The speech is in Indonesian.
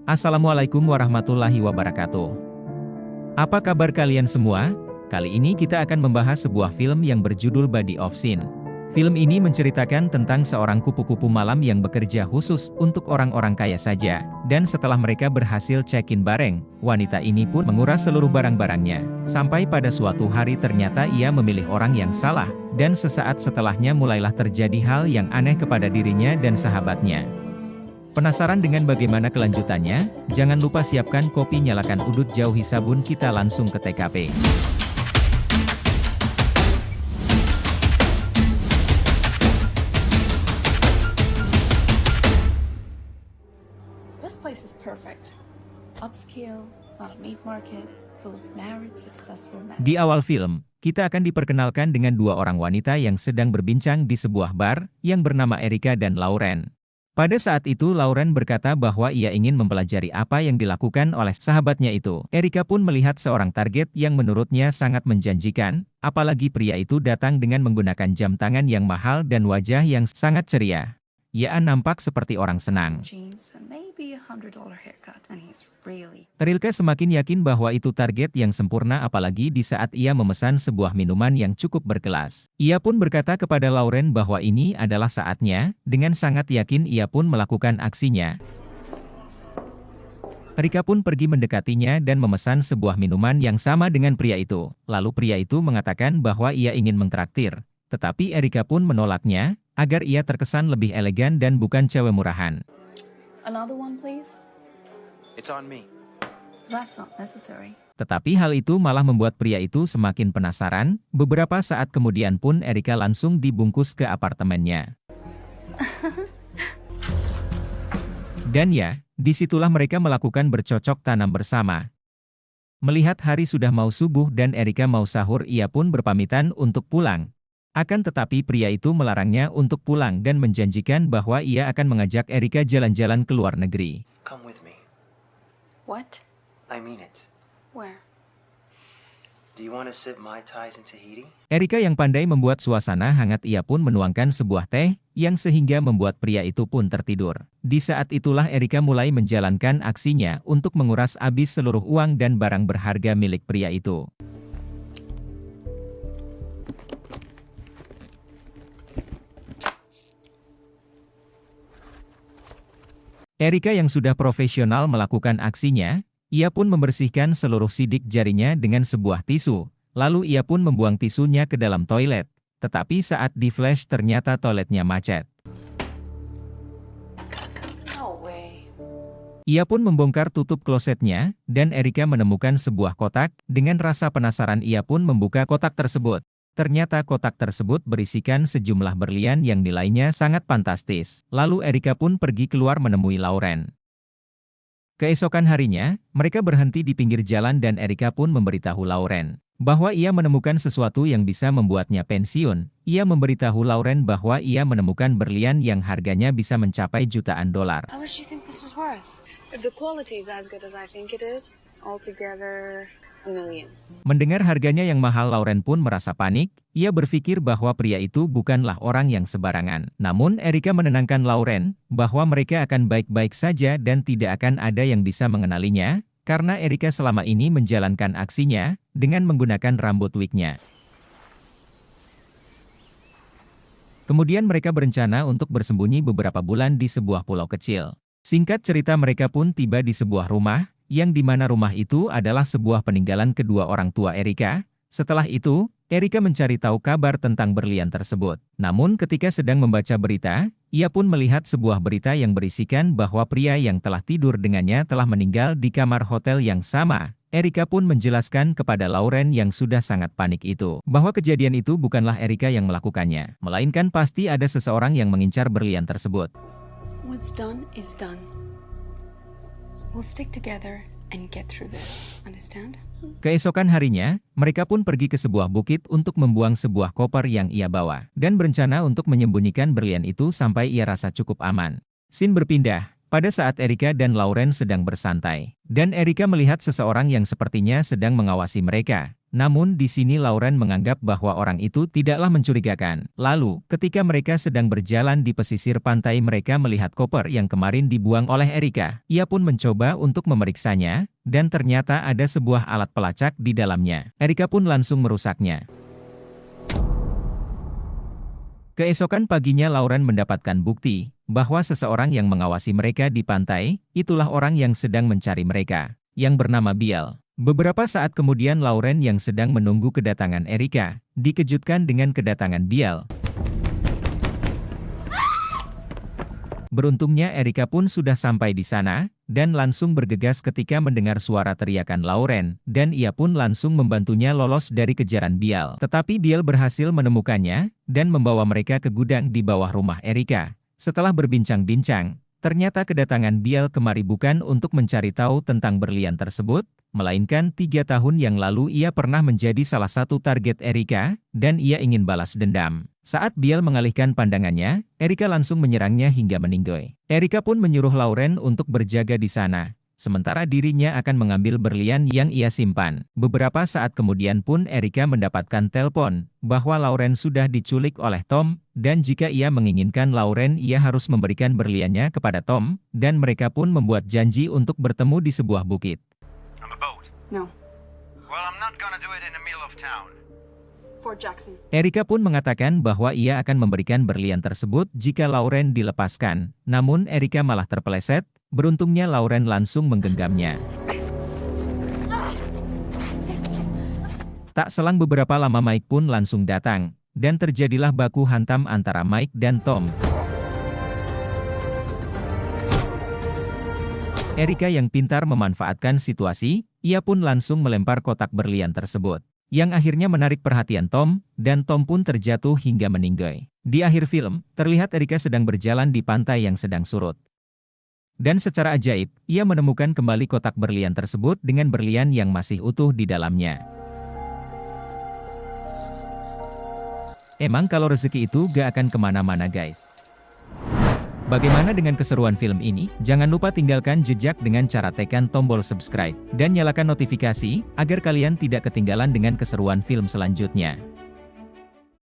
Assalamualaikum warahmatullahi wabarakatuh. Apa kabar kalian semua? Kali ini kita akan membahas sebuah film yang berjudul Body of Sin. Film ini menceritakan tentang seorang kupu-kupu malam yang bekerja khusus untuk orang-orang kaya saja. Dan setelah mereka berhasil check-in bareng, wanita ini pun menguras seluruh barang-barangnya. Sampai pada suatu hari ternyata ia memilih orang yang salah. Dan sesaat setelahnya mulailah terjadi hal yang aneh kepada dirinya dan sahabatnya. Penasaran dengan bagaimana kelanjutannya? Jangan lupa siapkan kopi, nyalakan udut, jauhi sabun, kita langsung ke TKP. This place is perfect. Upscale, not a meat market, full of married, successful men. Di awal film, kita akan diperkenalkan dengan dua orang wanita yang sedang berbincang di sebuah bar, yang bernama Erika dan Lauren. Pada saat itu Lauren berkata bahwa ia ingin mempelajari apa yang dilakukan oleh sahabatnya itu. Erika pun melihat seorang target yang menurutnya sangat menjanjikan, apalagi pria itu datang dengan menggunakan jam tangan yang mahal dan wajah yang sangat ceria. Ia nampak seperti orang senang. Rilke semakin yakin bahwa itu target yang sempurna, apalagi di saat ia memesan sebuah minuman yang cukup berkelas. Ia pun berkata kepada Lauren bahwa ini adalah saatnya, dengan sangat yakin ia pun melakukan aksinya. Rika pun pergi mendekatinya dan memesan sebuah minuman yang sama dengan pria itu. Lalu pria itu mengatakan bahwa ia ingin mentraktir. Tetapi Erika pun menolaknya, agar ia terkesan lebih elegan dan bukan cewek murahan. Another one, please. It's on me. That's not necessary. Tetapi hal itu malah membuat pria itu semakin penasaran. Beberapa saat kemudian pun Erika langsung dibungkus ke apartemennya. Dan ya, disitulah mereka melakukan bercocok tanam bersama. Melihat hari sudah mau subuh dan Erika mau sahur, ia pun berpamitan untuk pulang. Akan tetapi pria itu melarangnya untuk pulang dan menjanjikan bahwa ia akan mengajak Erika jalan-jalan ke luar negeri. Come with me. What? I mean it. Where? Do you want to sip Mai Tais in Tahiti? Erika yang pandai membuat suasana hangat, ia pun menuangkan sebuah teh, yang sehingga membuat pria itu pun tertidur. Di saat itulah Erika mulai menjalankan aksinya untuk menguras habis seluruh uang dan barang berharga milik pria itu. Erika yang sudah profesional melakukan aksinya, ia pun membersihkan seluruh sidik jarinya dengan sebuah tisu, lalu ia pun membuang tisunya ke dalam toilet. Tetapi saat di-flash ternyata toiletnya macet. No way. Ia pun membongkar tutup klosetnya, dan Erika menemukan sebuah kotak. Dengan rasa penasaran ia pun membuka kotak tersebut. Ternyata kotak tersebut berisikan sejumlah berlian yang nilainya sangat fantastis. Lalu Erika pun pergi keluar menemui Lauren. Keesokan harinya, mereka berhenti di pinggir jalan dan Erika pun memberitahu Lauren bahwa ia menemukan sesuatu yang bisa membuatnya pensiun. Ia memberitahu Lauren bahwa ia menemukan berlian yang harganya bisa mencapai jutaan dolar. How much do you think this is worth? If the quality is as good as I think it is, altogether $1 million. Mendengar harganya yang mahal, Lauren pun merasa panik. Ia berpikir bahwa pria itu bukanlah orang yang sembarangan. Namun Erika menenangkan Lauren bahwa mereka akan baik-baik saja dan tidak akan ada yang bisa mengenalinya, karena Erika selama ini menjalankan aksinya dengan menggunakan rambut wignya. Kemudian mereka berencana untuk bersembunyi beberapa bulan di sebuah pulau kecil. Singkat cerita, mereka pun tiba di sebuah rumah, yang dimana rumah itu adalah sebuah peninggalan kedua orang tua Erika. Setelah itu, Erika mencari tahu kabar tentang berlian tersebut. Namun ketika sedang membaca berita, ia pun melihat sebuah berita yang berisikan bahwa pria yang telah tidur dengannya telah meninggal di kamar hotel yang sama. Erika pun menjelaskan kepada Lauren yang sudah sangat panik itu, bahwa kejadian itu bukanlah Erika yang melakukannya, melainkan pasti ada seseorang yang mengincar berlian tersebut. What's done is done. We'll stick together and get through this. Understand? Keesokan harinya, mereka pun pergi ke sebuah bukit untuk membuang sebuah koper yang ia bawa, dan berencana untuk menyembunyikan berlian itu sampai ia rasa cukup aman. Scene berpindah, pada saat Erika dan Lauren sedang bersantai. Dan Erika melihat seseorang yang sepertinya sedang mengawasi mereka. Namun di sini Lauren menganggap bahwa orang itu tidaklah mencurigakan. Lalu, ketika mereka sedang berjalan di pesisir pantai mereka melihat koper yang kemarin dibuang oleh Erika. Ia pun mencoba untuk memeriksanya, dan ternyata ada sebuah alat pelacak di dalamnya. Erika pun langsung merusaknya. Keesokan paginya Lauren mendapatkan bukti bahwa seseorang yang mengawasi mereka di pantai, itulah orang yang sedang mencari mereka, yang bernama Biel. Beberapa saat kemudian Lauren yang sedang menunggu kedatangan Erika, dikejutkan dengan kedatangan Biel. Beruntungnya Erika pun sudah sampai di sana, dan langsung bergegas ketika mendengar suara teriakan Lauren, dan ia pun langsung membantunya lolos dari kejaran Biel. Tetapi Biel berhasil menemukannya, dan membawa mereka ke gudang di bawah rumah Erika. Setelah berbincang-bincang, ternyata kedatangan Biel kemari bukan untuk mencari tahu tentang berlian tersebut, melainkan 3 tahun yang lalu ia pernah menjadi salah satu target Erika, dan ia ingin balas dendam. Saat Biel mengalihkan pandangannya, Erika langsung menyerangnya hingga meninggoy. Erika pun menyuruh Lauren untuk berjaga di sana, sementara dirinya akan mengambil berlian yang ia simpan. Beberapa saat kemudian pun Erika mendapatkan telepon, bahwa Lauren sudah diculik oleh Tom, dan jika ia menginginkan Lauren ia harus memberikan berliannya kepada Tom, dan mereka pun membuat janji untuk bertemu di sebuah bukit. No. Well, I'm not gonna do it in the middle of town. Fort Jackson. Erika pun mengatakan bahwa ia akan memberikan berlian tersebut jika Lauren dilepaskan. Namun Erika malah terpeleset, beruntungnya Lauren langsung menggenggamnya. Tak selang beberapa lama Mike pun langsung datang, dan terjadilah baku hantam antara Mike dan Tom. Erika yang pintar memanfaatkan situasi, ia pun langsung melempar kotak berlian tersebut, yang akhirnya menarik perhatian Tom, dan Tom pun terjatuh hingga meninggoy. Di akhir film, terlihat Erika sedang berjalan di pantai yang sedang surut. Dan secara ajaib, ia menemukan kembali kotak berlian tersebut dengan berlian yang masih utuh di dalamnya. Emang kalau rezeki itu gak akan kemana-mana guys. Bagaimana dengan keseruan film ini? Jangan lupa tinggalkan jejak dengan cara tekan tombol subscribe dan nyalakan notifikasi agar kalian tidak ketinggalan dengan keseruan film selanjutnya.